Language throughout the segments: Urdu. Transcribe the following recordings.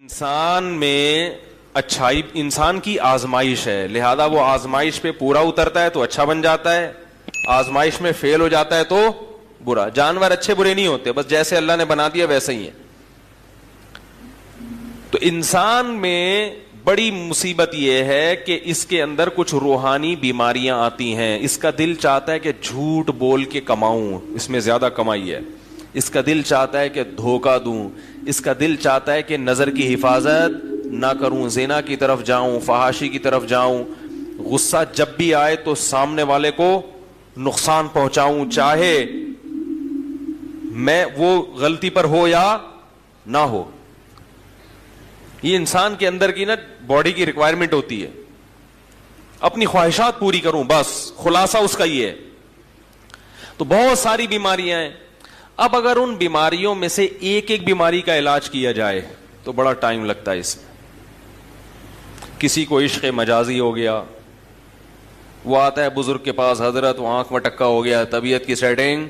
انسان میں اچھائی انسان کی آزمائش ہے، لہذا وہ آزمائش پہ پورا اترتا ہے تو اچھا بن جاتا ہے، آزمائش میں فیل ہو جاتا ہے تو برا۔ جانور اچھے برے نہیں ہوتے، بس جیسے اللہ نے بنا دیا ویسے ہی ہے۔ تو انسان میں بڑی مصیبت یہ ہے کہ اس کے اندر کچھ روحانی بیماریاں آتی ہیں۔ اس کا دل چاہتا ہے کہ جھوٹ بول کے کماؤں، اس میں زیادہ کمائی ہے۔ اس کا دل چاہتا ہے کہ دھوکہ دوں، اس کا دل چاہتا ہے کہ نظر کی حفاظت نہ کروں، زنا کی طرف جاؤں، فحاشی کی طرف جاؤں، غصہ جب بھی آئے تو سامنے والے کو نقصان پہنچاؤں، چاہے میں وہ غلطی پر ہو یا نہ ہو۔ یہ انسان کے اندر کی نا باڈی کی ریکوائرمنٹ ہوتی ہے، اپنی خواہشات پوری کروں، بس خلاصہ اس کا یہ ہے۔ تو بہت ساری بیماریاں ہیں۔ اب اگر ان بیماریوں میں سے ایک ایک بیماری کا علاج کیا جائے تو بڑا ٹائم لگتا ہے اس میں۔ کسی کو عشق مجازی ہو گیا، وہ آتا ہے بزرگ کے پاس، حضرت وہ آنکھ میں ٹکا ہو گیا، طبیعت کی سیٹنگ۔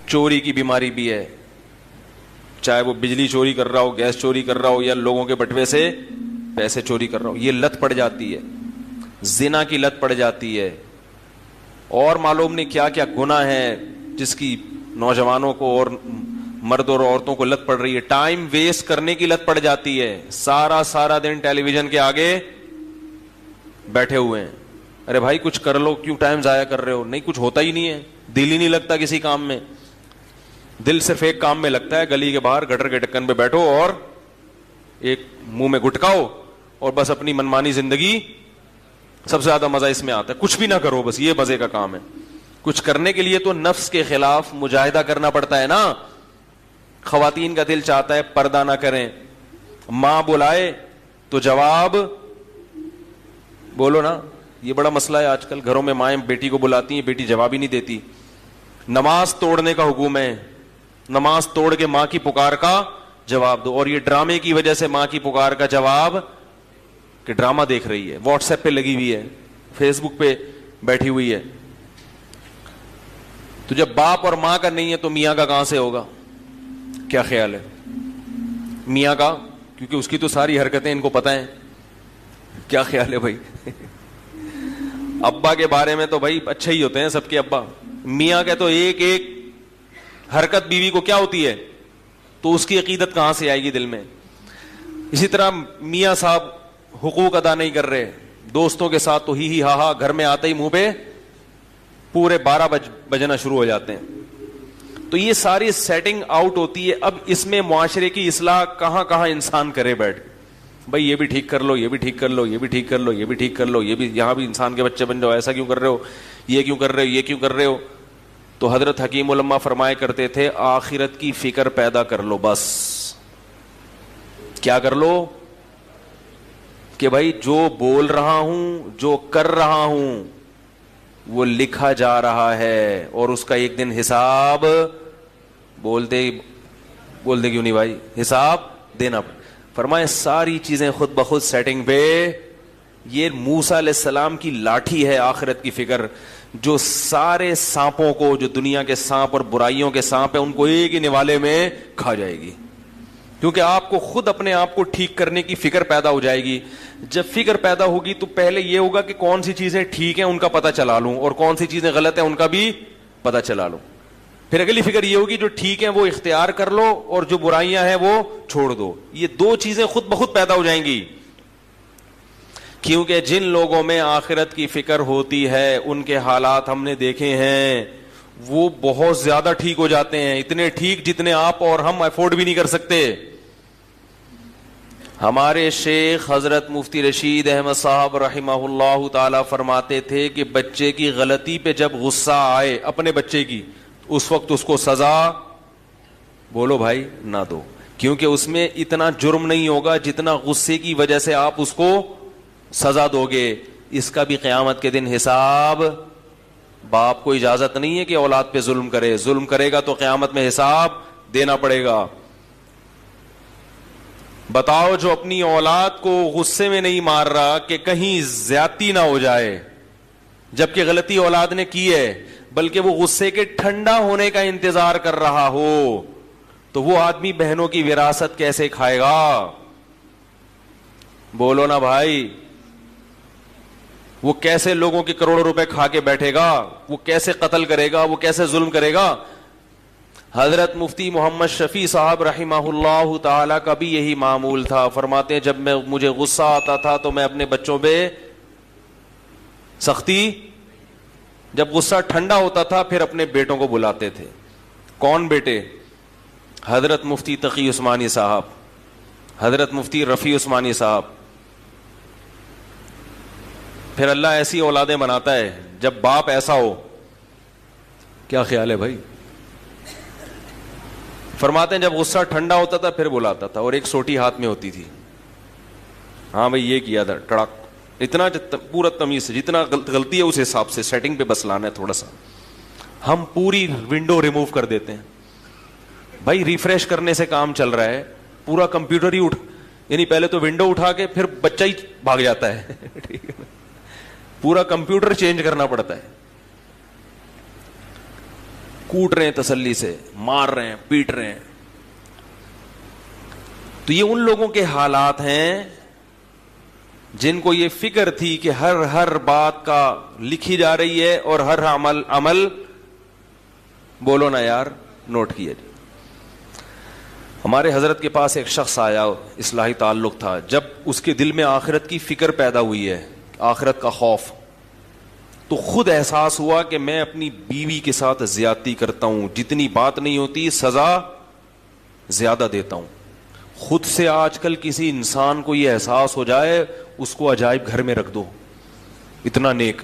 چوری کی بیماری بھی ہے، چاہے وہ بجلی چوری کر رہا ہو، گیس چوری کر رہا ہو، یا لوگوں کے بٹوے سے پیسے چوری کر رہا ہو، یہ لت پڑ جاتی ہے۔ زنا کی لت پڑ جاتی ہے، اور معلوم نہیں کیا کیا گناہ ہے جس کی نوجوانوں کو اور مرد اور عورتوں کو لت پڑ رہی ہے۔ ٹائم ویسٹ کرنے کی لت پڑ جاتی ہے، سارا دن ٹیلی ویژن کے آگے بیٹھے ہوئے ہیں۔ ارے بھائی کچھ کر لو، کیوں ٹائم ضائع کر رہے ہو؟ نہیں، کچھ ہوتا ہی نہیں ہے، دل ہی نہیں لگتا کسی کام میں۔ دل صرف ایک کام میں لگتا ہے، گلی کے باہر گٹر کے ڈھکن پہ بیٹھو اور ایک منہ میں گٹکاؤ اور بس اپنی منمانی زندگی۔ سب سے زیادہ مزہ اس میں آتا ہے کچھ بھی نہ کرو، بس یہ مزے کا کام ہے۔ کچھ کرنے کے لیے تو نفس کے خلاف مجاہدہ کرنا پڑتا ہے نا۔ خواتین کا دل چاہتا ہے پردہ نہ کریں، ماں بلائے تو جواب بولو نا۔ یہ بڑا مسئلہ ہے آج کل، گھروں میں مائیں بیٹی کو بلاتی ہیں، بیٹی جواب ہی نہیں دیتی۔ نماز توڑنے کا حکم ہے، نماز توڑ کے ماں کی پکار کا جواب دو۔ اور یہ ڈرامے کی وجہ سے ماں کی پکار کا جواب کہ ڈرامہ دیکھ رہی ہے، واٹس ایپ پہ لگی ہوئی ہے، فیس بک پہ بیٹھی ہوئی ہے۔ تو جب باپ اور ماں کا نہیں ہے تو میاں کا کہاں سے ہوگا؟ کیا خیال ہے میاں کا؟ کیونکہ اس کی تو ساری حرکتیں ان کو پتہ ہیں۔ کیا خیال ہے بھائی؟ ابا کے بارے میں تو بھائی اچھے ہی ہوتے ہیں سب کے ابا، میاں کے تو ایک ایک حرکت بیوی کو کیا ہوتی ہے، تو اس کی عقیدت کہاں سے آئے گی دل میں؟ اسی طرح میاں صاحب حقوق ادا نہیں کر رہے، دوستوں کے ساتھ تو ہی ہا ہا، گھر میں آتے ہی منہ پہ پورے 12 بجنا شروع ہو جاتے ہیں۔ تو یہ ساری سیٹنگ آؤٹ ہوتی ہے۔ اب اس میں معاشرے کی اصلاح کہاں کہاں انسان کرے بیٹھ، بھائی یہ بھی ٹھیک کر لو، یہ بھی ٹھیک کر لو، یہ بھی ٹھیک کر لو، یہ بھی ٹھیک کر لو، یہ بھی یہاں بھی انسان کے بچے بن جاؤ، ایسا کیوں کر رہے ہو، یہ کیوں کر رہے ہو، یہ کیوں کر رہے ہو۔ تو حضرت حکیم علماء فرمایا کرتے تھے آخرت کی فکر پیدا کر لو، بس کیا کر لو کہ بھائی جو بول رہا ہوں، جو کر رہا ہوں وہ لکھا جا رہا ہے، اور اس کا ایک دن حساب بولتے کیوں نہیں بھائی، حساب دینا۔ فرمائے ساری چیزیں خود بخود سیٹنگ پہ۔ یہ موسیٰ علیہ السلام کی لاٹھی ہے آخرت کی فکر، جو سارے سانپوں کو، جو دنیا کے سانپ اور برائیوں کے سانپ ہیں، ان کو ایک ہی نوالے میں کھا جائے گی، کیونکہ آپ کو خود اپنے آپ کو ٹھیک کرنے کی فکر پیدا ہو جائے گی۔ جب فکر پیدا ہوگی تو پہلے یہ ہوگا کہ کون سی چیزیں ٹھیک ہیں ان کا پتہ چلا لوں، اور کون سی چیزیں غلط ہیں ان کا بھی پتہ چلا لوں۔ پھر اگلی فکر یہ ہوگی جو ٹھیک ہیں وہ اختیار کر لو، اور جو برائیاں ہیں وہ چھوڑ دو۔ یہ دو چیزیں خود بخود پیدا ہو جائیں گی، کیونکہ جن لوگوں میں آخرت کی فکر ہوتی ہے ان کے حالات ہم نے دیکھے ہیں، وہ بہت زیادہ ٹھیک ہو جاتے ہیں، اتنے ٹھیک جتنے آپ اور ہم افورڈ بھی نہیں کر سکتے۔ ہمارے شیخ حضرت مفتی رشید احمد صاحب رحمہ اللہ تعالی فرماتے تھے کہ بچے کی غلطی پہ جب غصہ آئے، اپنے بچے کی، اس وقت اس کو سزا بولو بھائی نہ دو، کیونکہ اس میں اتنا جرم نہیں ہوگا جتنا غصے کی وجہ سے آپ اس کو سزا دو گے۔ اس کا بھی قیامت کے دن حساب۔ باپ کو اجازت نہیں ہے کہ اولاد پہ ظلم کرے، ظلم کرے گا تو قیامت میں حساب دینا پڑے گا۔ بتاؤ جو اپنی اولاد کو غصے میں نہیں مار رہا کہ کہیں زیادتی نہ ہو جائے، جبکہ غلطی اولاد نے کی ہے، بلکہ وہ غصے کے ٹھنڈا ہونے کا انتظار کر رہا ہو تو وہ آدمی بہنوں کی وراثت کیسے کھائے گا؟ بولو نا بھائی. وہ کیسے لوگوں کے کروڑوں روپے کھا کے بیٹھے گا؟ وہ کیسے قتل کرے گا؟ وہ کیسے ظلم کرے گا؟ حضرت مفتی محمد شفیع صاحب رحمہ اللہ تعالی کا بھی یہی معمول تھا. فرماتے ہیں جب مجھے غصہ آتا تھا تو میں اپنے بچوں پہ سختی، جب غصہ ٹھنڈا ہوتا تھا پھر اپنے بیٹوں کو بلاتے تھے. کون بیٹے؟ حضرت مفتی تقی عثمانی صاحب، حضرت مفتی رفیع عثمانی صاحب. پھر اللہ ایسی اولادیں بناتا ہے جب باپ ایسا ہو. کیا خیال ہے بھائی؟ فرماتے ہیں جب غصہ ٹھنڈا ہوتا تھا پھر بلاتا تھا، اور ایک سوٹی ہاتھ میں ہوتی تھی. ہاں بھائی یہ کیا تھا، ٹڑک، اتنا پورا تمیز سے، جتنا غلطی ہے اس حساب سے سیٹنگ پہ بس لانا ہے تھوڑا سا. ہم پوری ونڈو ریموو کر دیتے ہیں بھائی. ریفریش کرنے سے کام چل رہا ہے، پورا کمپیوٹر ہی یعنی پہلے تو ونڈو اٹھا کے پھر بچہ ہی بھاگ جاتا ہے. ٹھیک ہے، پورا کمپیوٹر چینج کرنا پڑتا ہے. کوٹ رہے ہیں تسلی سے، مار رہے ہیں، پیٹ رہے ہیں. تو یہ ان لوگوں کے حالات ہیں جن کو یہ فکر تھی کہ ہر بات کا لکھی جا رہی ہے اور ہر عمل بولو نا یار نوٹ کیا جائے. ہمارے حضرت کے پاس ایک شخص آیا، اصلاحی تعلق تھا. جب اس کے دل میں آخرت کی فکر پیدا ہوئی ہے، آخرت کا خوف، تو خود احساس ہوا کہ میں اپنی بیوی کے ساتھ زیادتی کرتا ہوں، جتنی بات نہیں ہوتی سزا زیادہ دیتا ہوں. خود سے آج کل کسی انسان کو یہ احساس ہو جائے، اس کو عجائب گھر میں رکھ دو، اتنا نیک.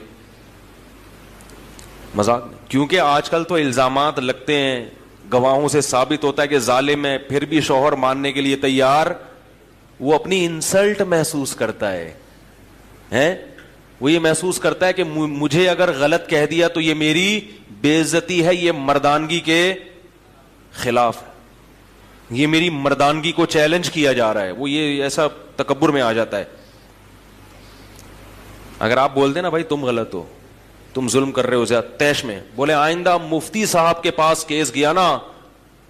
مذاق نہیں، کیونکہ آج کل تو الزامات لگتے ہیں، گواہوں سے ثابت ہوتا ہے کہ ظالم ہے، پھر بھی شوہر ماننے کے لیے تیار. وہ اپنی انسلٹ محسوس کرتا ہے، وہ یہ محسوس کرتا ہے کہ مجھے اگر غلط کہہ دیا تو یہ میری بے عزتی ہے، یہ مردانگی کے خلاف ہے، یہ میری مردانگی کو چیلنج کیا جا رہا ہے. وہ یہ ایسا تکبر میں آ جاتا ہے. اگر آپ بول دیں نا بھائی تم غلط ہو، تم ظلم کر رہے ہو زیادہ، تیش میں بولے آئندہ مفتی صاحب کے پاس کیس گیا نا،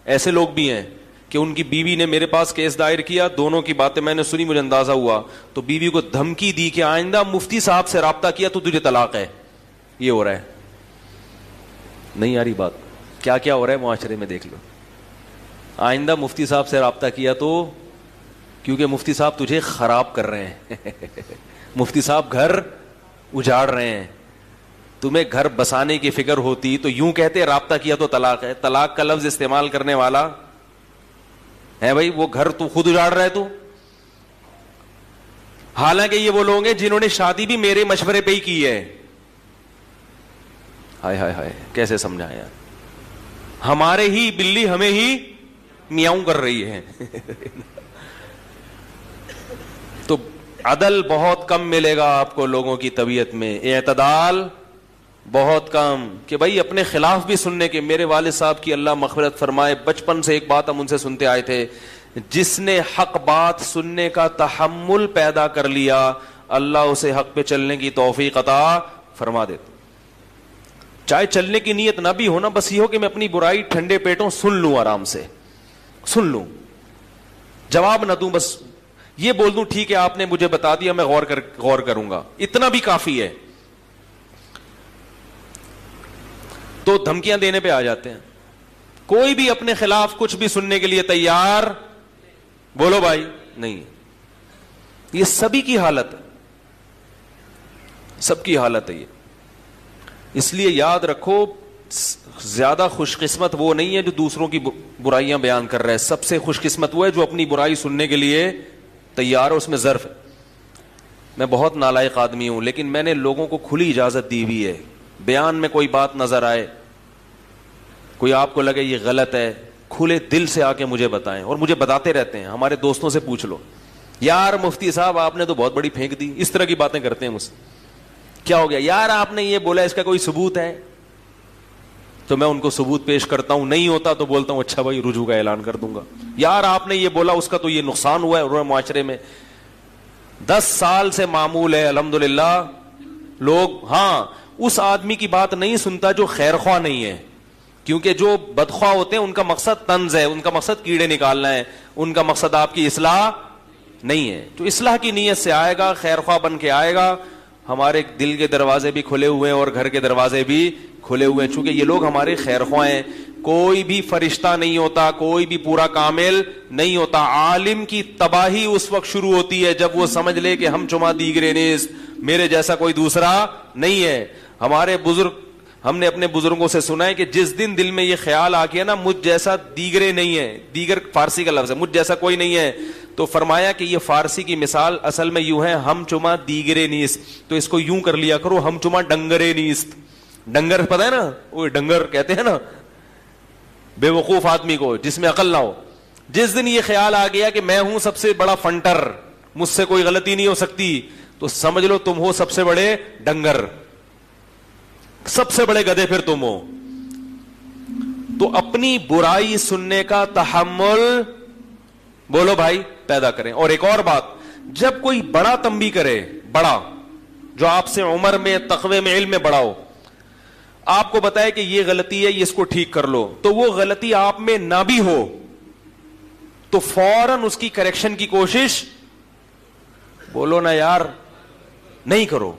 ایسے لوگ بھی ہیں کہ ان کی بیوی نے میرے پاس کیس دائر کیا، دونوں کی باتیں میں نے سنی، مجھے اندازہ ہوا، تو بیوی کو دھمکی دی کہ آئندہ مفتی صاحب سے رابطہ کیا تو تجھے طلاق ہے. یہ ہو رہا ہے. نہیں آ رہی بات؟ کیا کیا ہو رہا ہے معاشرے میں دیکھ لو. آئندہ مفتی صاحب سے رابطہ کیا تو، کیونکہ مفتی صاحب تجھے خراب کر رہے ہیں. مفتی صاحب گھر اجاڑ رہے ہیں. تمہیں گھر بسانے کی فکر ہوتی تو یوں کہتے رابطہ کیا تو طلاق ہے. طلاق کا لفظ استعمال کرنے والا ہے بھائی، وہ گھر تو خود اجاڑ رہا ہے تو. حالانکہ یہ وہ لوگ ہیں جنہوں نے شادی بھی میرے مشورے پہ ہی کی ہے. ہائے ہائے ہائے، کیسے سمجھائیں یار. ہمارے ہی بلی ہمیں ہی میاؤں کر رہی ہے. تو عدل بہت کم ملے گا آپ کو لوگوں کی طبیعت میں، اعتدال بہت کم. کہ بھائی اپنے خلاف بھی سننے کے. میرے والد صاحب کی اللہ مغفرت فرمائے، بچپن سے ایک بات ہم ان سے سنتے آئے تھے، جس نے حق بات سننے کا تحمل پیدا کر لیا اللہ اسے حق پہ چلنے کی توفیق عطا فرما دیتا. چاہے چلنے کی نیت نہ بھی ہو نا، بس یہ ہو کہ میں اپنی برائی ٹھنڈے پیٹوں سن لوں، آرام سے سن لوں، جواب نہ دوں، بس یہ بول دوں ٹھیک ہے آپ نے مجھے بتا دیا، میں غور کروں گا، اتنا بھی کافی ہے. تو دھمکیاں دینے پہ آ جاتے ہیں. کوئی بھی اپنے خلاف کچھ بھی سننے کے لیے تیار، بولو بھائی، نہیں. یہ سبھی کی حالت ہے، سب کی حالت ہے یہ. اس لیے یاد رکھو، زیادہ خوش قسمت وہ نہیں ہے جو دوسروں کی برائیاں بیان کر رہا ہے. سب سے خوش قسمت وہ ہے جو اپنی برائی سننے کے لیے تیار ہے، اس میں ظرف ہے. میں بہت نالائق آدمی ہوں، لیکن میں نے لوگوں کو کھلی اجازت دی ہوئی ہے. بیان میں کوئی بات نظر آئے، کوئی آپ کو لگے یہ غلط ہے، کھلے دل سے آ کے مجھے بتائیں. اور مجھے بتاتے رہتے ہیں، ہمارے دوستوں سے پوچھ لو، یار مفتی صاحب آپ نے تو بہت بڑی پھینک دی. اس طرح کی باتیں کرتے ہیں مجھ سے. کیا ہو گیا یار، آپ نے یہ بولا، اس کا کوئی ثبوت ہے؟ تو میں ان کو ثبوت پیش کرتا ہوں. نہیں ہوتا تو بولتا ہوں اچھا بھائی رجوع کا اعلان کر دوں گا. یار آپ نے یہ بولا، اس کا تو یہ نقصان ہوا ہے معاشرے میں. 10 سال سے معمول ہے الحمدللہ. لوگ ہاں اس آدمی کی بات نہیں سنتا جو خیر خواہ نہیں ہے، کیونکہ جو بدخواہ ہوتے ہیں ان کا مقصد طنز ہے, ان کا مقصد کیڑے نکالنا ہے, ان کا مقصد آپ کی اصلاح نہیں ہے. جو اصلاح کی نیت سے آئے گا, خیر خواہ بن کے آئے گا, ہمارے دل کے دروازے بھی کھلے ہوئے ہیں اور گھر کے دروازے بھی کھلے ہوئے ہیں, چونکہ یہ لوگ ہمارے خیر خواہ ہیں. کوئی بھی فرشتہ نہیں ہوتا, کوئی بھی پورا کامل نہیں ہوتا. عالم کی تباہی اس وقت شروع ہوتی ہے جب وہ سمجھ لے کہ ہم چما دیگرے نیز, میرے جیسا کوئی دوسرا نہیں ہے. ہمارے بزرگ, ہم نے اپنے بزرگوں سے سنا ہے کہ جس دن دل میں یہ خیال آ گیا نا مجھ جیسا دیگرے نہیں ہے, دیگر فارسی کا لفظ ہے, مجھ جیسا کوئی نہیں ہے, تو فرمایا کہ یہ فارسی کی مثال اصل میں یوں ہے, ہم چما دیگرے نیست, تو اس کو یوں کر لیا کرو, ہم چما ڈنگرے نیست. ڈنگر پتہ ہے نا, وہ ڈنگر کہتے ہیں نا بے وقوف آدمی کو جس میں عقل نہ ہو. جس دن یہ خیال آ گیا کہ میں ہوں سب سے بڑا فنٹر, مجھ سے کوئی غلطی نہیں ہو سکتی, تو سمجھ لو تم ہو سب سے بڑے ڈنگر, سب سے بڑے گدھے پھر تم ہو. تو اپنی برائی سننے کا تحمل, بولو بھائی, پیدا کریں. اور ایک اور بات, جب کوئی بڑا تنبیہ کرے, بڑا جو آپ سے عمر میں, تقوی میں, علم میں بڑا ہو, آپ کو بتائے کہ یہ غلطی ہے, یہ اس کو ٹھیک کر لو, تو وہ غلطی آپ میں نہ بھی ہو تو فوراً اس کی کریکشن کی کوشش, بولو نا یار, نہیں کرو.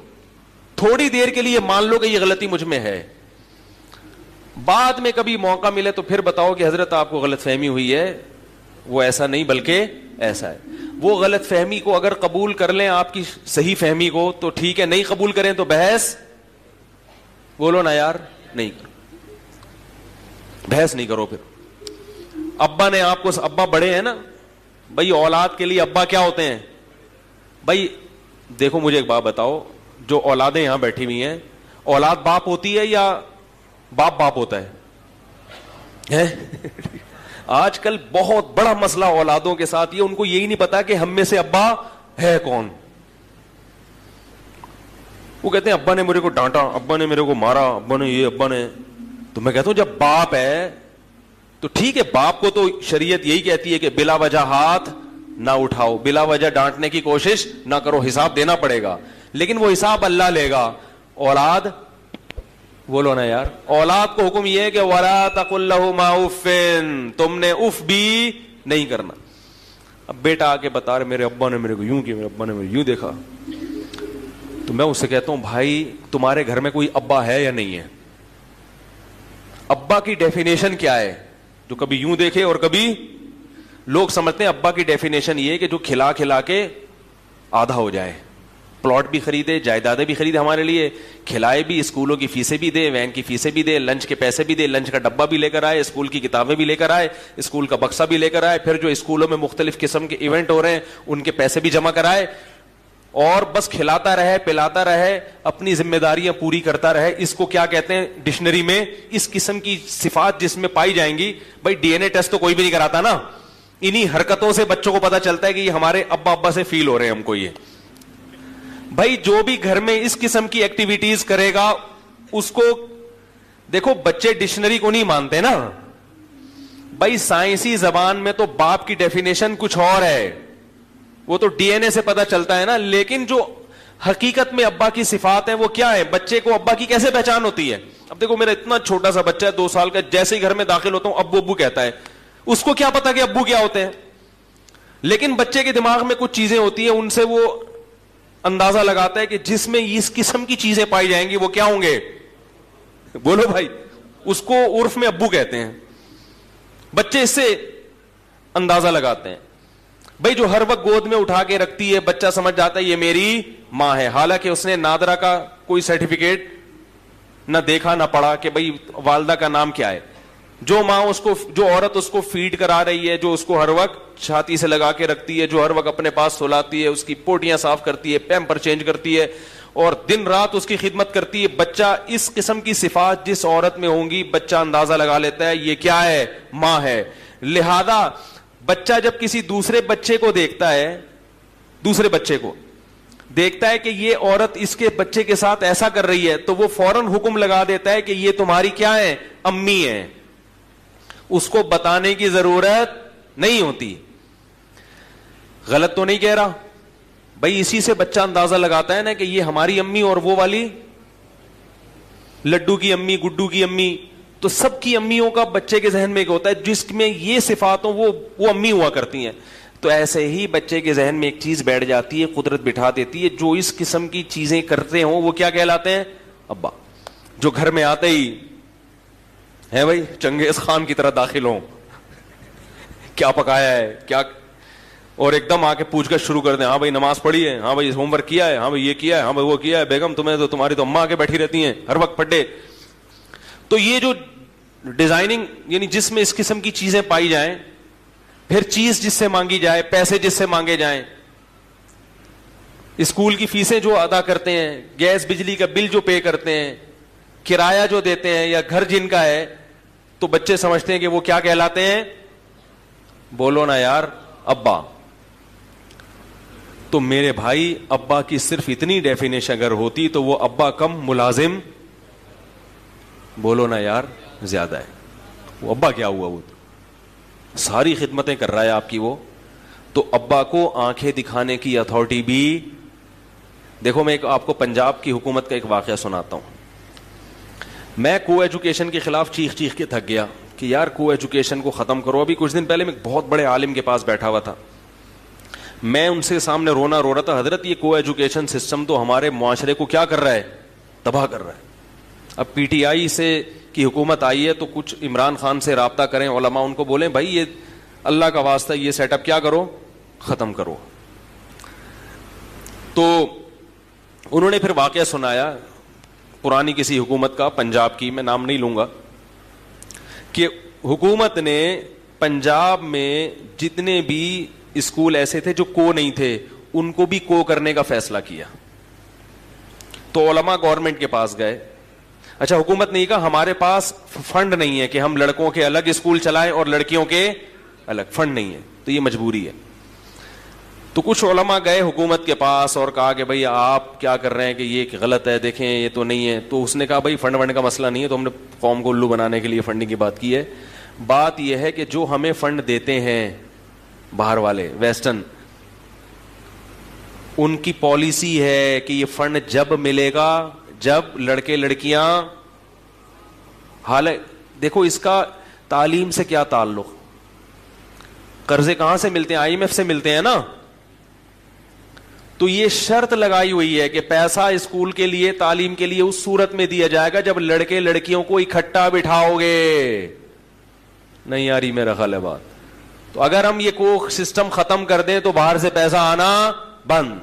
تھوڑی دیر کے لیے مان لو کہ یہ غلطی مجھ میں ہے, بعد میں کبھی موقع ملے تو پھر بتاؤ کہ حضرت آپ کو غلط فہمی ہوئی ہے, وہ ایسا نہیں بلکہ ایسا ہے. وہ غلط فہمی کو اگر قبول کر لیں آپ کی صحیح فہمی کو تو ٹھیک ہے, نہیں قبول کریں تو بحث, بولو نا یار, نہیں کرو, بحث نہیں کرو. پھر ابا نے آپ کو, ابا بڑے ہیں نا بھائی, اولاد کے لیے ابا کیا ہوتے ہیں بھائی. دیکھو مجھے ایک بات بتاؤ, جو اولادیں یہاں بیٹھی ہوئی ہیں, اولاد باپ ہوتی ہے یا باپ باپ ہوتا ہے؟ آج کل بہت بڑا مسئلہ اولادوں کے ساتھ یہ, ان کو یہی نہیں پتا کہ ہم میں سے ابا ہے کون. وہ کہتے ہیں ابا نے میرے کو ڈانٹا, ابا نے میرے کو مارا, ابا نے یہ, ابا نے, تو میں کہتا ہوں جب باپ ہے تو ٹھیک ہے, باپ کو تو شریعت یہی کہتی ہے کہ بلا وجہ ہاتھ نہ اٹھاؤ, بلا وجہ ڈانٹنے کی کوشش نہ کرو, حساب دینا پڑے گا, لیکن وہ حساب اللہ لے گا. اولاد, بولو نا یار, اولاد کو حکم یہ ہے کہ وَلَا تَقُلْ لَهُمَا اُفٍّ, تم نے اف بھی نہیں کرنا. اب بیٹا آ کے بتا رہے میرے ابا نے میرے کو یوں کیا, میرے ابا نے میرے یوں دیکھا, تو میں اس سے کہتا ہوں بھائی تمہارے گھر میں کوئی ابا ہے یا نہیں ہے؟ ابا کی ڈیفینیشن کیا ہے؟ جو کبھی یوں دیکھے اور کبھی, لوگ سمجھتے ہیں ابا کی ڈیفینیشن یہ کہ جو کھلا کھلا کے آدھا ہو جائے, پلاٹ بھی خریدے, جائیدادیں بھی خریدے ہمارے لیے, کھلائے بھی, اسکولوں کی فیسیں بھی دے, وین کی فیسیں بھی دے, لنچ کے پیسے بھی دے, لنچ کا ڈبہ بھی لے کر آئے, اسکول کی کتابیں بھی لے کر آئے, اسکول کا بکسا بھی لے کر آئے, پھر جو اسکولوں میں مختلف قسم کے ایونٹ ہو رہے ہیں ان کے پیسے بھی جمع کرائے, اور بس کھلاتا رہے, پلاتا رہے, اپنی ذمہ داریاں پوری کرتا رہے. اس کو کیا کہتے ہیں ڈکشنری میں؟ اس قسم کی صفات جس میں پائی جائیں گی. بھائی ڈی این اے ٹیسٹ تو کوئی بھی نہیں کراتا نا, انہی حرکتوں سے بچوں کو پتا چلتا ہے کہ یہ ہمارے ابا ابا سے فیل ہو رہے ہیں ہم کو. یہ بھائی جو بھی گھر میں اس قسم کی ایکٹیویٹیز کرے گا اس کو, دیکھو بچے ڈکشنری کو نہیں مانتے نا بھائی, سائنسی زبان میں تو باپ کی ڈیفینیشن کچھ اور ہے, وہ تو ڈی این اے سے پتا چلتا ہے نا, لیکن جو حقیقت میں ابا کی صفات ہیں وہ کیا ہے؟ بچے کو ابا کی کیسے پہچان ہوتی ہے؟ اب دیکھو میرا اتنا چھوٹا سا بچہ ہے 2 سال کا, جیسے ہی گھر میں داخل ہوتا ہوں ابو ابو کہتا ہے, اس کو کیا پتا کہ ابو کیا ہوتے ہیں؟ لیکن بچے کے دماغ میں کچھ چیزیں ہوتی ہیں, ان سے وہ اندازہ لگاتا ہے کہ جس میں اس قسم کی چیزیں پائی جائیں گی وہ کیا ہوں گے, بولو بھائی, اس کو عرف میں ابو کہتے ہیں. بچے اس سے اندازہ لگاتے ہیں. بھائی جو ہر وقت گود میں اٹھا کے رکھتی ہے, بچہ سمجھ جاتا ہے یہ میری ماں ہے, حالانکہ اس نے نادرا کا کوئی سرٹیفکیٹ نہ دیکھا نہ پڑھا کہ بھائی والدہ کا نام کیا ہے. جو ماں اس کو, جو عورت اس کو فیڈ کرا رہی ہے, جو اس کو ہر وقت چھاتی سے لگا کے رکھتی ہے, جو ہر وقت اپنے پاس سلاتی ہے, اس کی پوٹیاں صاف کرتی ہے, پیمپر چینج کرتی ہے اور دن رات اس کی خدمت کرتی ہے, بچہ اس قسم کی صفات جس عورت میں ہوں گی بچہ اندازہ لگا لیتا ہے یہ کیا ہے, ماں ہے. لہذا بچہ جب کسی دوسرے بچے کو دیکھتا ہے, دوسرے بچے کو دیکھتا ہے کہ یہ عورت اس کے بچے کے ساتھ ایسا کر رہی ہے, تو وہ فوراً حکم لگا دیتا ہے کہ یہ تمہاری کیا ہے, امی ہے. اس کو بتانے کی ضرورت نہیں ہوتی. غلط تو نہیں کہہ رہا بھائی, اسی سے بچہ اندازہ لگاتا ہے نا کہ یہ ہماری امی اور وہ والی لڈو کی امی, گڈو کی امی, تو سب کی امیوں کا بچے کے ذہن میں ایک ہوتا ہے جس میں یہ صفات ہوں وہ امی ہوا کرتی ہیں. تو ایسے ہی بچے کے ذہن میں ایک چیز بیٹھ جاتی ہے, قدرت بٹھا دیتی ہے, جو اس قسم کی چیزیں کرتے ہوں وہ کیا کہلاتے ہیں؟ ابا. جو گھر میں آتے ہی ہے بھائی چنگیز خان کی طرح داخل ہوں, کیا پکایا ہے کیا, اور ایک دم آ کے پوچھ گچھ شروع کر دیں, ہاں بھائی نماز پڑھی ہے, ہاں بھائی ہوم ورک کیا ہے, ہاں بھائی یہ کیا ہے, ہاں بھائی وہ کیا ہے, بیگم تمہیں تو تمہاری تو اماں آ کے بیٹھی رہتی ہیں ہر وقت پڑھے. تو یہ جو ڈیزائننگ یعنی جس میں اس قسم کی چیزیں پائی جائیں, پھر چیز جس سے مانگی جائے, پیسے جس سے مانگے جائیں, اسکول کی فیسیں جو ادا کرتے ہیں, گیس بجلی کا بل جو پے کرتے ہیں, کرایہ جو دیتے ہیں یا گھر جن کا ہے, تو بچے سمجھتے ہیں کہ وہ کیا کہلاتے ہیں؟ بولو نا یار, ابا. تو میرے بھائی ابا کی صرف اتنی ڈیفینیشن اگر ہوتی تو وہ ابا کم ملازم, بولو نا یار, زیادہ ہے. وہ ابا کیا ہوا, وہ ساری خدمتیں کر رہا ہے آپ کی وہ. تو ابا کو آنکھیں دکھانے کی اتھارٹی بھی. دیکھو میں آپ کو پنجاب کی حکومت کا ایک واقعہ سناتا ہوں. میں کو ایجوکیشن کے خلاف چیخ چیخ کے تھک گیا کہ یار کو ایجوکیشن کو ختم کرو. ابھی کچھ دن پہلے میں بہت بڑے عالم کے پاس بیٹھا ہوا تھا, میں ان سے سامنے رونا رو رہا تھا, حضرت یہ کو ایجوکیشن سسٹم تو ہمارے معاشرے کو کیا کر رہا ہے؟ تباہ کر رہا ہے. اب پی ٹی آئی سے کی حکومت آئی ہے تو کچھ عمران خان سے رابطہ کریں علماء, ان کو بولیں بھائی یہ اللہ کا واسطہ یہ سیٹ اپ کیا کرو, ختم کرو. تو انہوں نے پھر واقعہ سنایا پرانی کسی حکومت کا, پنجاب کی, میں نام نہیں لوں گا, کہ حکومت نے پنجاب میں جتنے بھی اسکول ایسے تھے جو کو نہیں تھے ان کو بھی کو کرنے کا فیصلہ کیا. تو علماء گورنمنٹ کے پاس گئے. اچھا حکومت نے کہا ہمارے پاس فنڈ نہیں ہے کہ ہم لڑکوں کے الگ اسکول چلائیں اور لڑکیوں کے الگ, فنڈ نہیں ہے تو یہ مجبوری ہے. تو کچھ علماء گئے حکومت کے پاس اور کہا کہ بھئی آپ کیا کر رہے ہیں کہ یہ غلط ہے, دیکھیں یہ تو نہیں ہے. تو اس نے کہا بھئی فنڈ ونڈ کا مسئلہ نہیں ہے, تو ہم نے قوم کو الو بنانے کے لیے فنڈنگ کی بات کی ہے. بات یہ ہے کہ جو ہمیں فنڈ دیتے ہیں باہر والے ویسٹرن, ان کی پالیسی ہے کہ یہ فنڈ جب ملے گا جب لڑکے لڑکیاں, حالانکہ دیکھو اس کا تعلیم سے کیا تعلق, قرضے کہاں سے ملتے ہیں؟ آئی ایم ایف سے ملتے ہیں نا. تو یہ شرط لگائی ہوئی ہے کہ پیسہ اسکول کے لیے تعلیم کے لیے اس صورت میں دیا جائے گا جب لڑکے لڑکیوں کو اکٹھا بٹھاؤ گے. نہیں یاری میرا خیال ہے بات. تو اگر ہم یہ کو سسٹم ختم کر دیں تو باہر سے پیسہ آنا بند.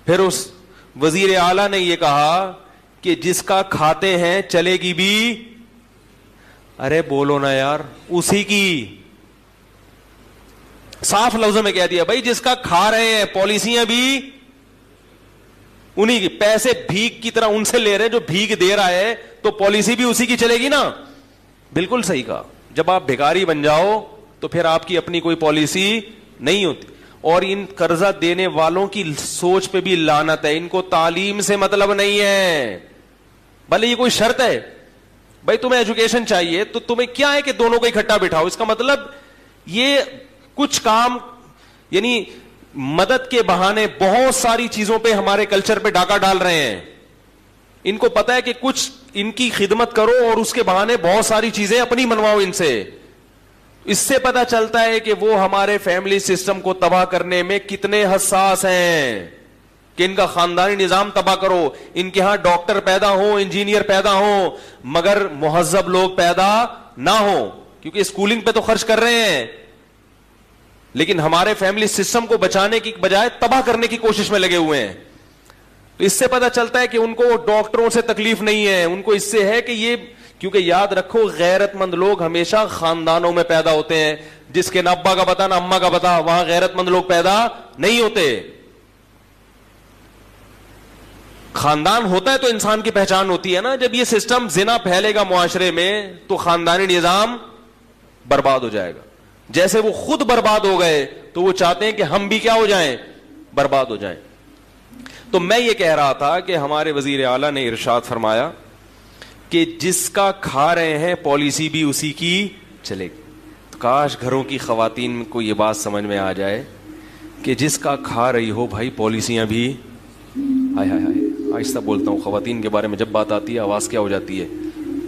پھر اس وزیر اعلیٰ نے یہ کہا کہ جس کا کھاتے ہیں چلے گی بھی, ارے بولو نا یار, اسی کی. صاف لفظوں میں کہہ دیا بھائی جس کا کھا رہے ہیں پالیسیاں بھی انہی کی, پیسے بھیک کی طرح ان سے لے رہے ہیں جو بھیک دے رہا ہے, تو پالیسی بھی اسی کی چلے گی نا. بالکل صحیح کہا. جب آپ بھکاری بن جاؤ تو پھر آپ کی اپنی کوئی پالیسی نہیں ہوتی. اور ان قرضہ دینے والوں کی سوچ پہ بھی لعنت ہے, ان کو تعلیم سے مطلب نہیں ہے, بھلے یہ کوئی شرط ہے بھائی تمہیں ایجوکیشن چاہیے تو تمہیں کیا ہے کہ دونوں کو اکٹھا بٹھاؤ. اس کا مطلب یہ کچھ کام یعنی مدد کے بہانے بہت ساری چیزوں پہ ہمارے کلچر پہ ڈاکہ ڈال رہے ہیں. ان کو پتا ہے کہ کچھ ان کی خدمت کرو اور اس کے بہانے بہت ساری چیزیں اپنی منواؤ ان سے. اس سے پتا چلتا ہے کہ وہ ہمارے فیملی سسٹم کو تباہ کرنے میں کتنے حساس ہیں کہ ان کا خاندانی نظام تباہ کرو. ان کے ہاں ڈاکٹر پیدا ہوں, انجینئر پیدا ہوں, مگر مہذب لوگ پیدا نہ ہوں, کیونکہ اسکولنگ پہ تو خرچ کر رہے ہیں, لیکن ہمارے فیملی سسٹم کو بچانے کی بجائے تباہ کرنے کی کوشش میں لگے ہوئے ہیں. تو اس سے پتا چلتا ہے کہ ان کو ڈاکٹروں سے تکلیف نہیں ہے, ان کو اس سے ہے کہ یہ, کیونکہ یاد رکھو غیرت مند لوگ ہمیشہ خاندانوں میں پیدا ہوتے ہیں. جس کے نہ ابا کا پتا نہ اما کا پتا, وہاں غیرت مند لوگ پیدا نہیں ہوتے. خاندان ہوتا ہے تو انسان کی پہچان ہوتی ہے نا. جب یہ سسٹم زنا پھیلے گا معاشرے میں تو خاندانی نظام برباد ہو جائے گا. جیسے وہ خود برباد ہو گئے تو وہ چاہتے ہیں کہ ہم بھی کیا ہو جائیں, برباد ہو جائیں. تو میں یہ کہہ رہا تھا کہ ہمارے وزیر اعلیٰ نے ارشاد فرمایا کہ جس کا کھا رہے ہیں پالیسی بھی اسی کی چلے گی. کاش گھروں کی خواتین کو یہ بات سمجھ میں آ جائے کہ جس کا کھا رہی ہو بھائی پالیسیاں بھی. ہائے ہائے ہائے, آہستہ بولتا ہوں, خواتین کے بارے میں جب بات آتی ہے آواز کیا ہو جاتی ہے,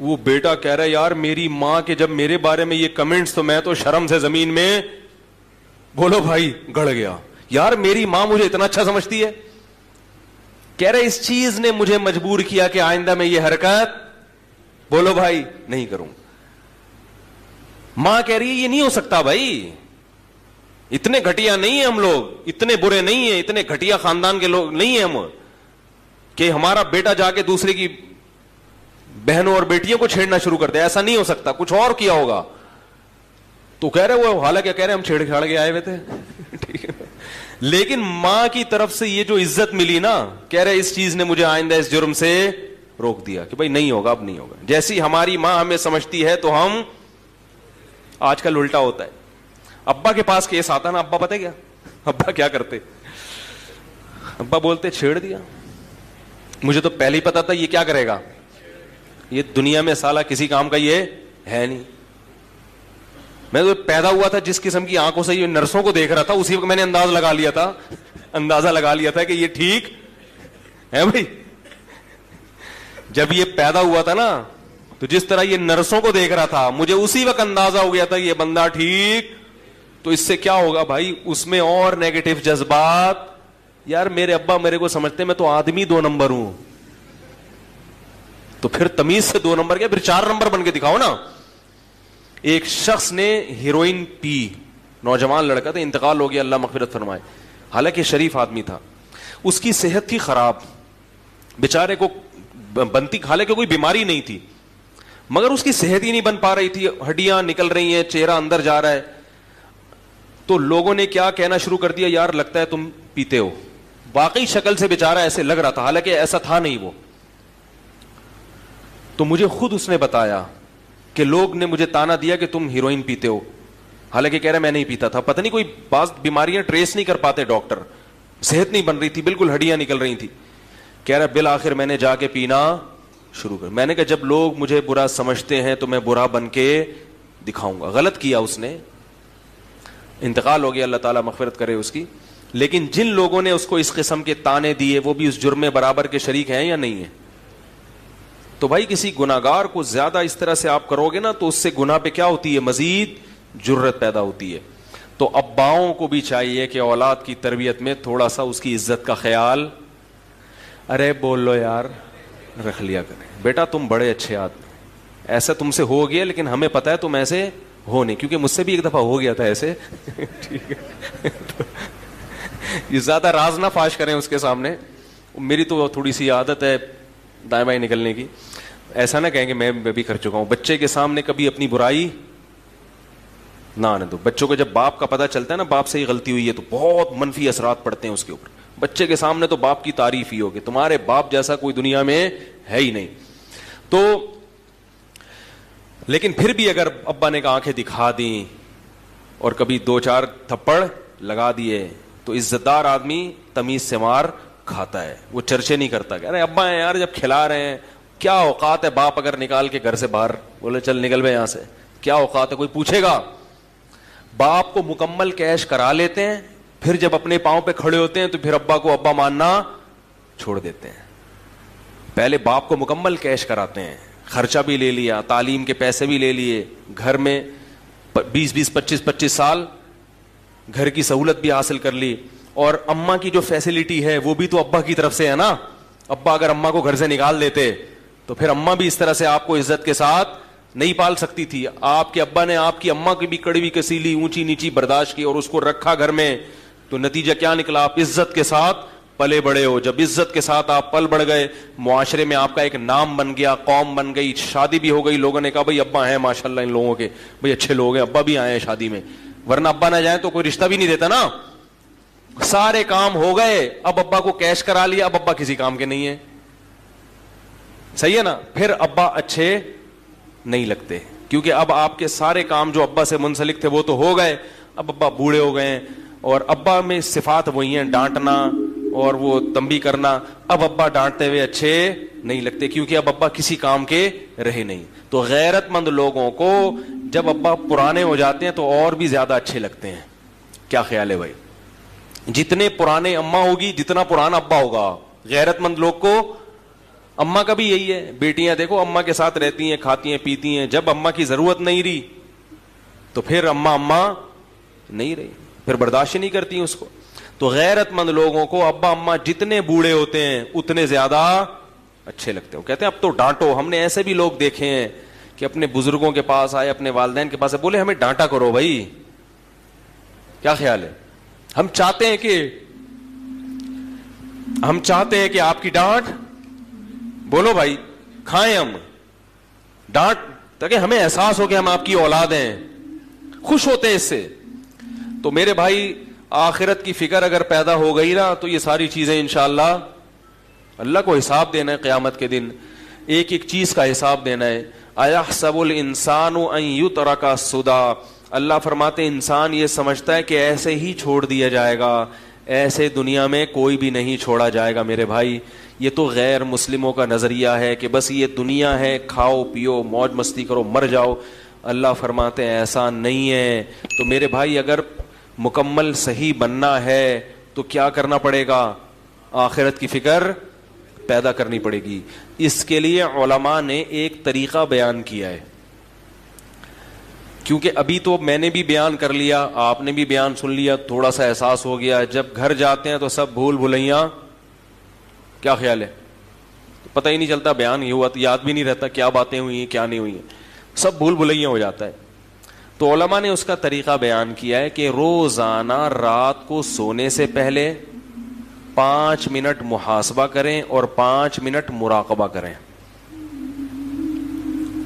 وہ بیٹا کہہ رہا ہے یار میری ماں کے جب میرے بارے میں یہ کمنٹس تو میں تو شرم سے زمین میں, بولو بھائی, گڑ گیا. یار میری ماں مجھے اتنا اچھا سمجھتی ہے. کہہ رہے اس چیز نے مجھے مجبور کیا کہ آئندہ میں یہ حرکت, بولو بھائی, نہیں کروں. ماں کہہ رہی ہے یہ نہیں ہو سکتا بھائی, اتنے گھٹیا نہیں ہیں ہم لوگ, اتنے برے نہیں ہیں, اتنے گھٹیا خاندان کے لوگ نہیں ہیں ہم کہ ہمارا بیٹا جا کے دوسرے کی بہنوں اور بیٹیوں کو چھیڑنا شروع کر دے. ایسا نہیں ہو سکتا, کچھ اور کیا ہوگا. تو کہہ رہے وہ حالانکہ کہہ رہے ہم چھیڑ کھاڑ کے آئے ہوئے تھے. ٹھیک ہے, لیکن ماں کی طرف سے یہ جو عزت ملی نا, کہہ رہے اس چیز نے مجھے آئندہ اس جرم سے روک دیا کہ بھائی نہیں ہوگا, اب نہیں ہوگا. جیسی ہماری ماں ہمیں سمجھتی ہے تو ہم, آج کل الٹا ہوتا ہے. ابا کے پاس کیس آتا نا, ابا پتہ کیا, ابا کیا کرتے, ابا بولتے چھیڑ دیا, مجھے تو پہلے ہی پتا تھا یہ کیا کرے گا, یہ دنیا میں سالہ کسی کام کا یہ ہے نہیں. میں تو پیدا ہوا تھا جس قسم کی آنکھوں سے یہ نرسوں کو دیکھ رہا تھا, اسی وقت میں نے اندازہ لگا لیا تھا کہ یہ ٹھیک ہے بھائی. جب یہ پیدا ہوا تھا نا تو جس طرح یہ نرسوں کو دیکھ رہا تھا مجھے اسی وقت اندازہ ہو گیا تھا یہ بندہ ٹھیک. تو اس سے کیا ہوگا بھائی, اس میں اور نیگیٹو جذبات. یار میرے ابا میرے کو سمجھتے میں تو آدمی 2 نمبر ہوں, تو پھر تمیز سے 2 نمبر کیا, پھر 4 نمبر بن کے دکھاؤ نا. ایک شخص نے ہیروئن پی, نوجوان لڑکا تھا, انتقال ہو گیا, اللہ مغفرت فرمائے. حالانکہ شریف آدمی تھا, اس کی صحت تھی خراب, بیچارے کو بنتی, حالانکہ کوئی بیماری نہیں تھی, مگر اس کی صحت ہی نہیں بن پا رہی تھی, ہڈیاں نکل رہی ہیں, چہرہ اندر جا رہا ہے. تو لوگوں نے کیا کہنا شروع کر دیا, یار لگتا ہے تم پیتے ہو. واقعی شکل سے بیچارہ ایسے لگ رہا تھا, حالانکہ ایسا تھا نہیں وہ. تو مجھے خود اس نے بتایا کہ لوگ نے مجھے تانا دیا کہ تم ہیروئن پیتے ہو, حالانکہ کہہ رہا میں نہیں پیتا تھا. پتہ نہیں کوئی بعض بیماریاں ٹریس نہیں کر پاتے ڈاکٹر, صحت نہیں بن رہی تھی, بالکل ہڈیاں نکل رہی تھی. کہہ رہا بالآخر میں نے جا کے پینا شروع کر. میں نے کہا جب لوگ مجھے برا سمجھتے ہیں تو میں برا بن کے دکھاؤں گا. غلط کیا اس نے, انتقال ہو گیا, اللہ تعالیٰ مغفرت کرے اس کی. لیکن جن لوگوں نے اس کو اس قسم کے تانے دیے وہ بھی اس جرم میں برابر کے شریک ہیں یا نہیں ہیں. تو بھائی کسی گناہگار کو زیادہ اس طرح سے آپ کرو گے نا تو اس سے گناہ پہ کیا ہوتی ہے, مزید جرت پیدا ہوتی ہے. تو اباؤں کو بھی چاہیے کہ اولاد کی تربیت میں تھوڑا سا اس کی عزت کا خیال, ارے بول لو یار, رکھ لیا کریں. بیٹا تم بڑے اچھے آدمی, ایسا تم سے ہو گیا لیکن ہمیں پتا ہے تم ایسے ہو نہیں, کیونکہ مجھ سے بھی ایک دفعہ ہو گیا تھا ایسے. ٹھیک ہے, یہ زیادہ راز نہ فاش کریں اس کے سامنے. میری تو تھوڑی سی عادت ہے دائیں بائیں نکلنے کی. ایسا نہ کہیں کہ میں بھی کر چکا ہوں. بچے کے سامنے کبھی اپنی برائی نہ آنے دو. بچوں کو جب باپ کا پتہ چلتا ہے نا باپ سے ہی غلطی ہوئی ہے تو بہت منفی اثرات پڑتے ہیں اس کے اوپر. بچے کے سامنے تو باپ کی تعریف ہی ہوگی, تمہارے باپ جیسا کوئی دنیا میں ہے ہی نہیں. تو لیکن پھر بھی اگر ابا نے آنکھیں دکھا دیں اور کبھی 2-4 تھپڑ لگا دیے تو عزت دار آدمی تمیز سے مار کھاتا ہے, وہ چرچے نہیں کرتا کہ ارے ابا ہیں یار جب کھلا رہے ہیں, کیا اوقات ہے باپ اگر نکال کے گھر سے باہر بولے چل نکل بے یہاں سے, کیا اوقات ہے, کوئی پوچھے گا. باپ کو مکمل کیش کرا لیتے ہیں, پھر جب اپنے پاؤں پہ کھڑے ہوتے ہیں تو پھر ابا کو ابا ماننا چھوڑ دیتے ہیں. پہلے باپ کو مکمل کیش کراتے ہیں, خرچہ بھی لے لیا, تعلیم کے پیسے بھی لے لیے, گھر میں 20-20 25-25 سال گھر کی سہولت بھی حاصل کر لی, اور اماں کی جو فیسلٹی ہے وہ بھی تو ابا کی طرف سے ہے نا. ابا اگر اماں کو گھر سے نکال دیتے تو پھر اماں بھی اس طرح سے آپ کو عزت کے ساتھ نہیں پال سکتی تھی. آپ کے ابا نے آپ کی اماں کی بھی کڑوی کسیلی اونچی نیچی برداشت کی اور اس کو رکھا گھر میں, تو نتیجہ کیا نکلا, آپ عزت کے ساتھ پلے بڑے ہو. جب عزت کے ساتھ آپ پل بڑھ گئے, معاشرے میں آپ کا ایک نام بن گیا, قوم بن گئی, شادی بھی ہو گئی, لوگوں نے کہا بھائی ابا ہیں ماشاءاللہ ان لوگوں کے, بھائی اچھے لوگ ہیں, ابا بھی آئے ہیں شادی میں, ورنہ ابا نہ جائیں تو کوئی رشتہ بھی نہیں دیتا نا. سارے کام ہو گئے, اب ابا کو کیش کرا لیا, اب ابا کسی کام کے نہیں ہے. صحیح ہے نا. پھر ابا اچھے نہیں لگتے کیونکہ اب آپ کے سارے کام جو ابا سے منسلک تھے وہ تو ہو گئے, اب ابا بوڑھے ہو گئے ہیں, اور ابا میں صفات وہی ہیں, ڈانٹنا اور وہ تنبیہ کرنا. اب ابا ڈانٹتے ہوئے اچھے نہیں لگتے کیونکہ اب ابا کسی کام کے رہے نہیں. تو غیرت مند لوگوں کو جب ابا پرانے ہو جاتے ہیں تو اور بھی زیادہ اچھے لگتے ہیں. کیا خیال ہے بھائی؟ جتنے پرانے اماں ہوگی جتنا پرانا ابا ہوگا, غیرت مند لوگ کو اماں کا بھی یہی ہے, بیٹیاں دیکھو اماں کے ساتھ رہتی ہیں, کھاتی ہیں پیتی ہیں, جب اماں کی ضرورت نہیں رہی تو پھر اماں نہیں رہی, پھر برداشت نہیں کرتی اس کو. تو غیرت مند لوگوں کو ابا اماں جتنے بوڑھے ہوتے ہیں اتنے زیادہ اچھے لگتے ہیں. کہتے ہیں اب تو ڈانٹو. ہم نے ایسے بھی لوگ دیکھے ہیں کہ اپنے بزرگوں کے پاس آئے, اپنے والدین کے پاس بولے ہمیں ڈانٹا کرو بھائی. کیا خیال ہے؟ ہم چاہتے ہیں کہ آپ کی ڈانٹ, بولو بھائی کھائیں ہم ڈانٹ, تاکہ ہمیں احساس ہو کہ ہم آپ کی اولاد ہیں, خوش ہوتے ہیں اس سے. تو میرے بھائی آخرت کی فکر اگر پیدا ہو گئی نا تو یہ ساری چیزیں انشاءاللہ اللہ کو حساب دینا ہے قیامت کے دن, ایک ایک چیز کا حساب دینا ہے. اَيَحْسَبُ الْإِنسَانُ أَن يُتْرَكَ سُدًى, اللہ فرماتے انسان یہ سمجھتا ہے کہ ایسے ہی چھوڑ دیا جائے گا. ایسے دنیا میں کوئی بھی نہیں چھوڑا جائے گا میرے بھائی. یہ تو غیر مسلموں کا نظریہ ہے کہ بس یہ دنیا ہے, کھاؤ پیو موج مستی کرو مر جاؤ. اللہ فرماتے ہیں ایسا نہیں ہے. تو میرے بھائی اگر مکمل صحیح بننا ہے تو کیا کرنا پڑے گا؟ آخرت کی فکر پیدا کرنی پڑے گی. اس کے لیے علماء نے ایک طریقہ بیان کیا ہے, کیونکہ ابھی تو میں نے بھی بیان کر لیا, آپ نے بھی بیان سن لیا, تھوڑا سا احساس ہو گیا. جب گھر جاتے ہیں تو سب بھول بھلائیاں, کیا خیال ہے؟ پتہ ہی نہیں چلتا, بیان ہی ہوا تو یاد بھی نہیں رہتا کیا باتیں ہوئی ہیں کیا نہیں ہوئی ہیں, سب بھول بھلائیاں ہو جاتا ہے. تو علماء نے اس کا طریقہ بیان کیا ہے کہ روزانہ رات کو سونے سے پہلے 5 منٹ محاسبہ کریں اور 5 منٹ مراقبہ کریں.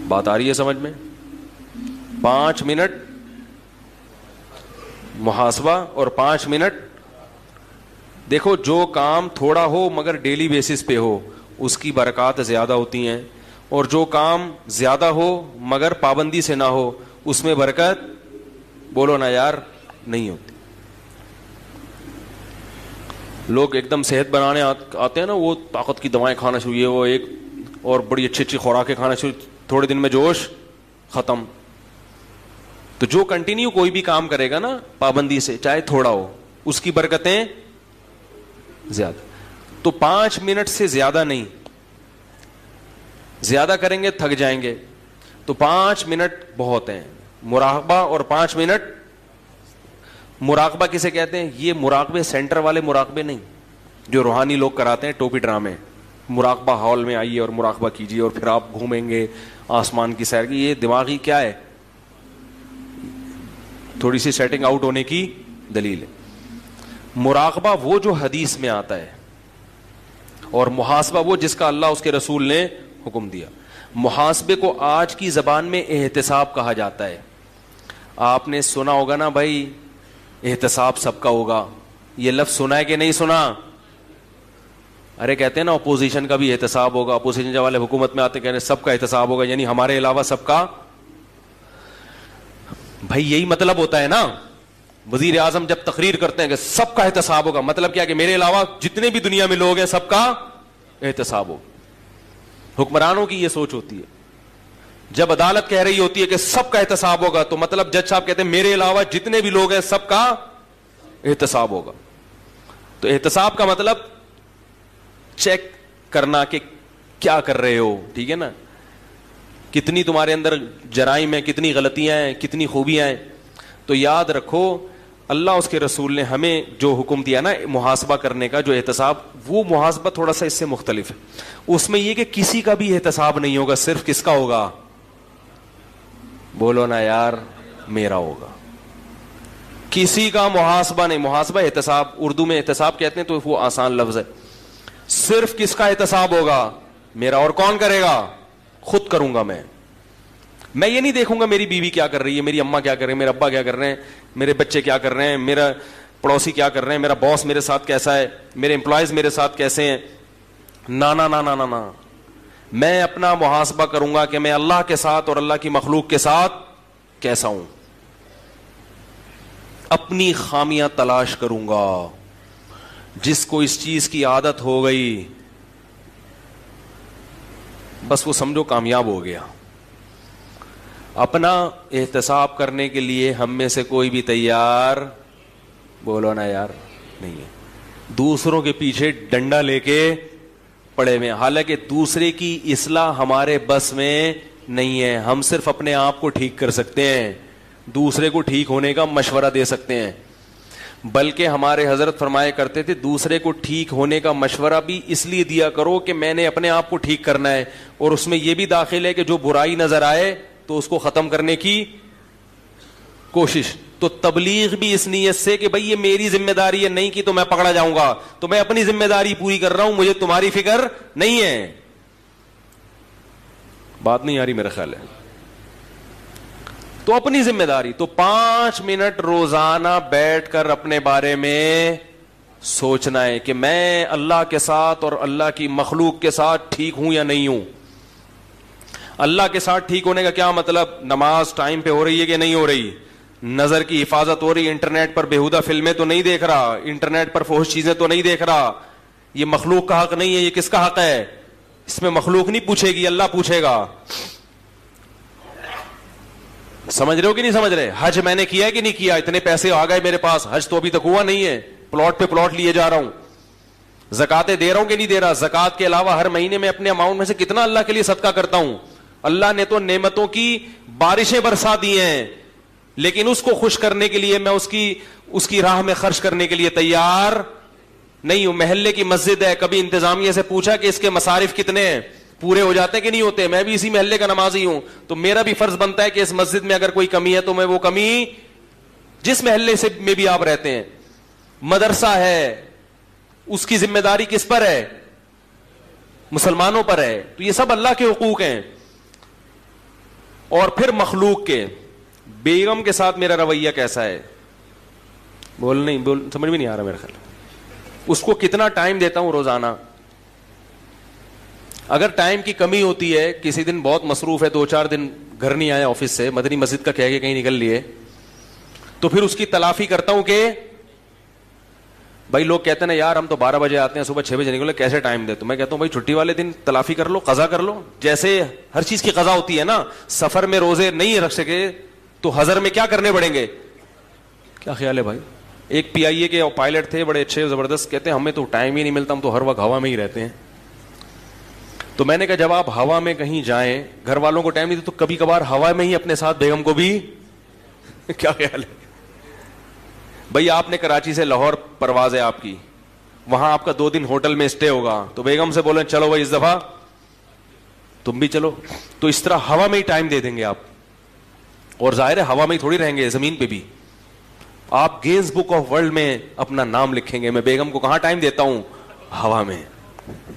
بات آ رہی ہے سمجھ میں؟ 5 منٹ محاسبہ اور 5 منٹ. دیکھو جو کام تھوڑا ہو مگر ڈیلی بیسس پہ ہو اس کی برکات زیادہ ہوتی ہیں, اور جو کام زیادہ ہو مگر پابندی سے نہ ہو اس میں برکت, بولو نا یار, نہیں ہوتی. لوگ ایک دم صحت بنانے آتے ہیں نا, وہ طاقت کی دوائیں کھانا شروع, یہ وہ ایک اور بڑی اچھی اچھی خوراکیں کھانا شروع, تھوڑے دن میں جوش ختم. تو جو کنٹینیو کوئی بھی کام کرے گا نا پابندی سے, چاہے تھوڑا ہو, اس کی برکتیں زیادہ. تو 5 منٹ سے زیادہ نہیں, زیادہ کریں گے تھک جائیں گے. تو 5 منٹ بہت ہیں. مراقبہ اور 5 منٹ. مراقبہ کسے کہتے ہیں؟ یہ مراقبے سینٹر والے مراقبے نہیں جو روحانی لوگ کراتے ہیں ٹوپی ڈرامے. مراقبہ ہال میں آئیے اور مراقبہ کیجیے اور پھر آپ گھومیں گے آسمان کی سیر کی. یہ دماغی کیا ہے, تھوڑی سی سیٹنگ آؤٹ ہونے کی دلیل ہے. مراقبہ وہ جو حدیث میں آتا ہے, اور محاسبہ وہ جس کا اللہ اس کے رسول نے حکم دیا. محاسبے کو آج کی زبان میں احتساب کہا جاتا ہے. آپ نے سنا ہوگا نا بھائی, احتساب سب کا ہوگا. یہ لفظ سنا ہے کہ نہیں سنا؟ ارے کہتے ہیں نا اپوزیشن کا بھی احتساب ہوگا. اپوزیشن جب والے حکومت میں آتے کہنے سب کا احتساب ہوگا, یعنی ہمارے علاوہ سب کا. بھائی یہی مطلب ہوتا ہے نا. وزیر اعظم جب تقریر کرتے ہیں کہ سب کا احتساب ہوگا, مطلب کیا کہ میرے علاوہ جتنے بھی دنیا میں لوگ ہیں سب کا احتساب ہوگا. حکمرانوں کی یہ سوچ ہوتی ہے. جب عدالت کہہ رہی ہوتی ہے کہ سب کا احتساب ہوگا تو مطلب جج صاحب کہتے ہیں میرے علاوہ جتنے بھی لوگ ہیں سب کا احتساب ہوگا. تو احتساب کا مطلب چیک کرنا کہ کیا کر رہے ہو, ٹھیک ہے نا, کتنی تمہارے اندر جرائم ہیں, کتنی غلطیاں ہیں, کتنی خوبیاں ہیں. تو یاد رکھو اللہ اس کے رسول نے ہمیں جو حکم دیا نا محاسبہ کرنے کا, جو احتساب, وہ محاسبہ تھوڑا سا اس سے مختلف ہے. اس میں یہ کہ کسی کا بھی احتساب نہیں ہوگا, صرف کس کا ہوگا؟ بولو نا یار, میرا ہوگا. کسی کا محاسبہ نہیں. محاسبہ احتساب, اردو میں احتساب کہتے ہیں تو وہ آسان لفظ ہے. صرف کس کا احتساب ہوگا؟ میرا. اور کون کرے گا؟ خود کروں گا میں. میں یہ نہیں دیکھوں گا میری بیوی کیا کر رہی ہے, میری اماں کیا کر رہے ہیں, میرے ابا کیا کر رہے ہیں, میرے بچے کیا کر رہے ہیں, میرا پڑوسی کیا کر رہے ہیں, میرا باس میرے ساتھ کیسا ہے, میرے امپلائیز میرے ساتھ کیسے ہیں. نا نا نا نا نا, میں اپنا محاسبہ کروں گا کہ میں اللہ کے ساتھ اور اللہ کی مخلوق کے ساتھ کیسا ہوں. اپنی خامیاں تلاش کروں گا. جس کو اس چیز کی عادت ہو گئی بس وہ سمجھو کامیاب ہو گیا. اپنا احتساب کرنے کے لیے ہم میں سے کوئی بھی تیار, بولو نا یار, نہیں ہے. دوسروں کے پیچھے ڈنڈا لے کے پڑے ہوئے ہیں, حالانکہ دوسرے کی اصلاح ہمارے بس میں نہیں ہے. ہم صرف اپنے آپ کو ٹھیک کر سکتے ہیں, دوسرے کو ٹھیک ہونے کا مشورہ دے سکتے ہیں. بلکہ ہمارے حضرت فرمایا کرتے تھے دوسرے کو ٹھیک ہونے کا مشورہ بھی اس لیے دیا کرو کہ میں نے اپنے آپ کو ٹھیک کرنا ہے, اور اس میں یہ بھی داخل ہے کہ جو برائی نظر آئے تو اس کو ختم کرنے کی کوشش. تو تبلیغ بھی اس نیت سے کہ بھئی یہ میری ذمہ داری ہے, نہیں کی تو میں پکڑا جاؤں گا, تو میں اپنی ذمہ داری پوری کر رہا ہوں, مجھے تمہاری فکر نہیں ہے. بات نہیں آ رہی میرا خیال ہے. تو اپنی ذمہ داری. تو 5 منٹ روزانہ بیٹھ کر اپنے بارے میں سوچنا ہے کہ میں اللہ کے ساتھ اور اللہ کی مخلوق کے ساتھ ٹھیک ہوں یا نہیں ہوں. اللہ کے ساتھ ٹھیک ہونے کا کیا مطلب؟ نماز ٹائم پہ ہو رہی ہے کہ نہیں ہو رہی, نظر کی حفاظت ہو رہی, انٹرنیٹ پر بےہودہ فلمیں تو نہیں دیکھ رہا, انٹرنیٹ پر فحش چیزیں تو نہیں دیکھ رہا. یہ مخلوق کا حق نہیں ہے, یہ کس کا حق ہے؟ اس میں مخلوق نہیں پوچھے گی, اللہ پوچھے گا. سمجھ رہے ہو کہ نہیں سمجھ رہے؟ حج میں نے کیا ہے کہ نہیں کیا؟ اتنے پیسے آ گئے میرے پاس, حج تو ابھی تک ہوا نہیں ہے, پلاٹ پہ پلاٹ لیے جا رہا ہوں. زکاتیں دے رہا ہوں کہ نہیں دے رہا؟ زکات کے علاوہ ہر مہینے میں اپنے اماؤنٹ میں سے کتنا اللہ کے لیے صدقہ کرتا ہوں. اللہ نے تو نعمتوں کی بارشیں برسا دی ہیں, لیکن اس کو خوش کرنے کے لیے میں اس کی راہ میں خرچ کرنے کے لیے تیار نہیں ہوں. محلے کی مسجد ہے, کبھی انتظامیہ سے پوچھا کہ اس کے مصارف کتنے ہیں, پورے ہو جاتے کہ نہیں ہوتے؟ میں بھی اسی محلے کا نمازی ہوں, تو میرا بھی فرض بنتا ہے کہ اس مسجد میں اگر کوئی کمی ہے تو میں وہ کمی, جس محلے سے میں بھی آپ رہتے ہیں, مدرسہ ہے, اس کی ذمہ داری کس پر ہے؟ مسلمانوں پر ہے. تو یہ سب اللہ کے حقوق ہیں. اور پھر مخلوق کے, بیگم کے ساتھ میرا رویہ کیسا ہے؟ سمجھ میں نہیں آ رہا میرا خیال. اس کو کتنا ٹائم دیتا ہوں روزانہ؟ اگر ٹائم کی کمی ہوتی ہے, کسی دن بہت مصروف ہے, 2-4 دن گھر نہیں آیا آفس سے, مدنی مسجد کا کہہ کے کہیں نکل لیے, تو پھر اس کی تلافی کرتا ہوں کہ بھائی لوگ کہتے ہیں نا یار ہم تو 12 بجے آتے ہیں, صبح 6 بجے نکلے, کیسے ٹائم دے؟ تو میں کہتا ہوں بھائی چھٹی والے دن تلافی کر لو, قضا کر لو. جیسے ہر چیز کی قضا ہوتی ہے نا, سفر میں روزے نہیں رکھ سکے تو حضر میں کیا کرنے پڑیں گے؟ کیا خیال ہے بھائی؟ ایک PIA کے پائلٹ تھے بڑے اچھے زبردست, کہتے ہیں ہمیں تو ٹائم ہی نہیں ملتا, ہم تو ہر وقت ہوا میں ہی رہتے ہیں. تو میں نے کہا جب آپ ہوا میں کہیں جائیں, گھر والوں کو ٹائم نہیں دے, تو کبھی کبھار ہوا میں ہی اپنے ساتھ بیگم کو بھی کیا خیال ہے بھائی؟ آپ نے کراچی سے لاہور پرواز ہے آپ کی, وہاں آپ کا 2 دن ہوٹل میں اسٹے ہوگا, تو بیگم سے بولیں چلو بھائی اس دفعہ تم بھی چلو, تو اس طرح ہوا میں ہی ٹائم دے دیں گے آپ. اور ظاہر ہے ہوا میں ہی تھوڑی رہیں گے, زمین پہ بھی. آپ گینز بک آف ورلڈ میں اپنا نام لکھیں گے. میں بیگم کو کہاں ٹائم دیتا ہوں؟ ہوا میں.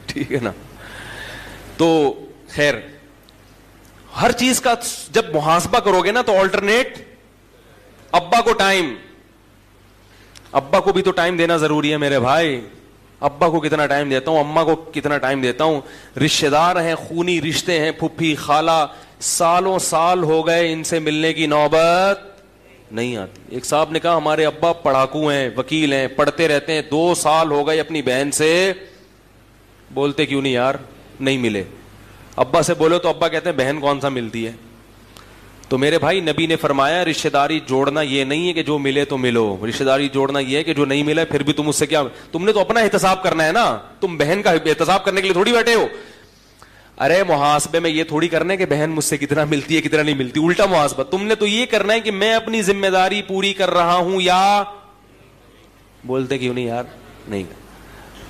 ٹھیک ہے نا؟ تو خیر, ہر چیز کا جب محاسبہ کرو گے نا تو آلٹرنیٹ. ابا کو ٹائم, ابا کو بھی تو ٹائم دینا ضروری ہے میرے بھائی. ابا کو کتنا ٹائم دیتا ہوں, اماں کو کتنا ٹائم دیتا ہوں. رشتے دار ہیں, خونی رشتے ہیں, پھپھی خالہ, سالوں سال ہو گئے, ان سے ملنے کی نوبت نہیں آتی. ایک صاحب نے کہا ہمارے ابا پڑھاکو ہیں, وکیل ہیں, پڑھتے رہتے ہیں, 2 سال ہو گئے اپنی بہن سے بولتے کیوں نہیں یار, نہیں ملے. ابا سے بولو تو ابا کہتے ہیں بہن کون سا ملتی ہے. تو میرے بھائی نبی نے فرمایا رشتہ داری جوڑنا یہ نہیں ہے کہ جو ملے تو ملو, رشتہ داری جوڑنا یہ ہے کہ جو نہیں ملا پھر بھی تم اس سے کیا, تم نے تو اپنا احتساب کرنا ہے نا, تم بہن کا احتساب کرنے کے لیے تھوڑی بیٹھے ہو. ارے محاسبے میں یہ تھوڑی کرنا ہے کہ بہن مجھ سے کتنا ملتی ہے کتنا نہیں ملتی, الٹا محاسبہ. تم نے تو یہ کرنا ہے کہ میں اپنی ذمہ داری پوری کر رہا ہوں یا بولتے کیوں نہیں یار نہیں.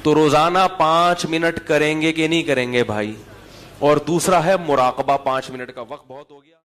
تو روزانہ 5 منٹ کریں گے کہ نہیں کریں گے بھائی. اور دوسرا ہے مراقبہ. 5 منٹ کا وقت بہت ہو گیا.